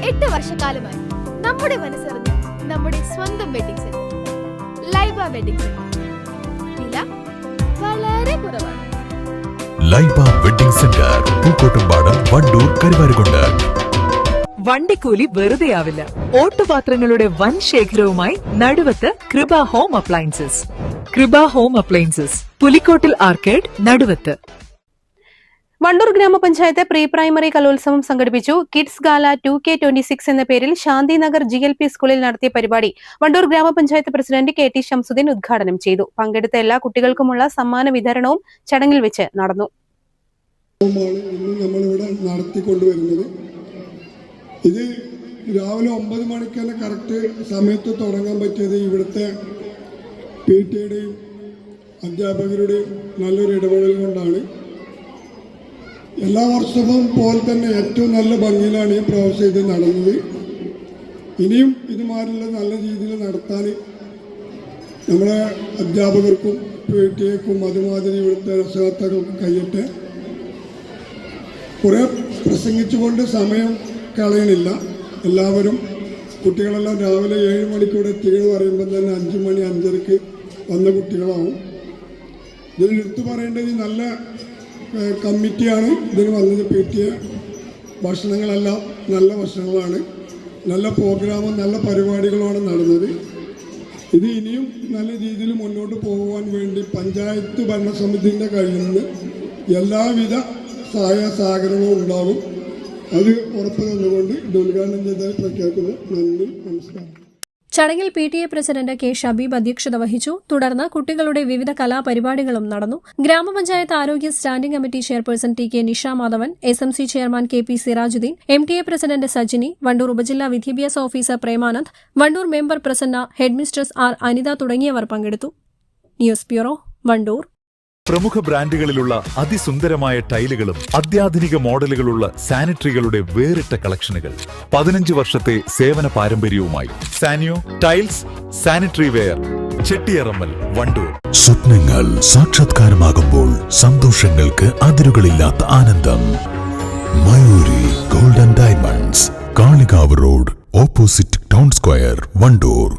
8 വർഷക്കാലമായി നമ്മുടെ മനസ്സറിഞ്ഞ് നമ്മുടെ സ്വന്തം wedding centre Laiba wedding centre. വില വളരെ കുറവാണ്. Laiba wedding centre, Pookkottumpadam, Wandoor, Karuvarakundu. വണ്ടിക്കൂലി വെറുതെയാവില്ല. ഓട്ടുപാത്രങ്ങളുടെ വൻ ശേഖരവുമായി Naduvath Krupa home appliances. Krupa home appliances, Pulikkottil arcade, Naduvath. Wandoor ഗ്രാമപഞ്ചായത്ത് പ്രീ പ്രൈമറി കലോത്സവം സംഘടിപ്പിച്ചു. കിഡ്സ് ഗാല 2K26 എന്ന പേരിൽ ശാന്തിനഗർ GLP സ്കൂളിൽ നടത്തിയ പരിപാടി വണ്ടൂർ ഗ്രാമപഞ്ചായത്ത് പ്രസിഡന്റ് KT ഷംസുദ്ദീൻ ഉദ്ഘാടനം ചെയ്തു. പങ്കെടുത്ത എല്ലാ കുട്ടികൾക്കുമുള്ള സമ്മാന വിതരണവും ചടങ്ങിൽ വെച്ച് നടന്നു. ഇത് രാവിലെ 9 മണിക്ക് തന്നെ കറക്റ്റ് സമയത്ത് തുടങ്ങാൻ പറ്റിയത് ഇവിടുത്തെ PTAയുടെയും അധ്യാപകരുടെയും നല്ലൊരു ഇടപെടൽ കൊണ്ടാണ്. എല്ലാ വർഷവും പോലെ തന്നെ ഏറ്റവും നല്ല ഭംഗിയിലാണ് ഈ പ്രൊഫഷൻ ഇത് നടന്നത്. ഇനിയും ഇതുമാതിരിയുള്ള നല്ല രീതിയിൽ നടത്താൻ നമ്മളെ അധ്യാപകർക്കും PTAക്കും അതുമാതിരി ഇവിടുത്തെ രക്ഷകർത്താക്കൾക്കും കഴിയട്ടെ. കുറേ പ്രസംഗിച്ചുകൊണ്ട് സമയം കളയണില്ല. എല്ലാവരും കുട്ടികളെല്ലാം രാവിലെ 7 മണിക്കൂടെ എത്തിയെന്ന് പറയുമ്പോൾ തന്നെ 5 മണി 5:30 വന്ന കുട്ടികളാവും. ഇതിൽ എടുത്തു പറയേണ്ടത് നല്ല കമ്മിറ്റിയാണ് ഇതിന് വന്നത്. PTA ഭക്ഷണങ്ങളെല്ലാം നല്ല ഭക്ഷണങ്ങളാണ്, നല്ല പ്രോഗ്രാമും നല്ല പരിപാടികളുമാണ് നടന്നത്. ഇത് ഇനിയും നല്ല രീതിയിൽ മുന്നോട്ട് പോകുവാൻ വേണ്ടി പഞ്ചായത്ത് ഭരണസമിതിൻ്റെ കയ്യിൽ നിന്ന് എല്ലാവിധ സഹായ സഹകരണവും ഉണ്ടാകും. അത് ഉറപ്പ് തന്നുകൊണ്ട് ഇത് ഉദ്ഘാടനം ചെയ്തതായി പ്രഖ്യാപിക്കുന്നു. നന്ദി, നമസ്കാരം. ചടങ്ങിൽ PTA പ്രസിഡന്റ് K. ഷബീബ് അധ്യക്ഷത വഹിച്ചു. തുടർന്ന് കുട്ടികളുടെ വിവിധ കലാപരിപാടികളും നടന്നു. ഗ്രാമപഞ്ചായത്ത് ആരോഗ്യ standing committee chairperson TK Nisha Madhavan, SMC chairman KP Sirajuddin, MTA president Sajini, Wandoor ഉപജില്ലാ വിദ്യാഭ്യാസ officer Premanand, Wandoor member Prasanna, headmistress R. Anitha തുടങ്ങിയവർ പങ്കെടുത്തു. News bureau, Wandoor. പ്രമുഖ ബ്രാൻഡുകളിലുള്ള അതിസുന്ദരമായ ടൈലുകളും അത്യാധുനിക മോഡലുകളുള്ള സാനിറ്ററികളുടെ വേറിട്ട കളക്ഷനുകൾ. 15 വർഷത്തെ സേവന പാരമ്പര്യവുമായി Saniyo tiles, sanitary ware, Chettiyarammal, Wandoor. സ്വപ്നങ്ങൾ സാക്ഷാത്കാരമാകുമ്പോൾ സന്തോഷങ്ങൾക്ക് അതിരുകളില്ലാത്ത ആനന്ദം. Mayuri golden diamonds, Kalikavu road, opposite town square, Wandoor.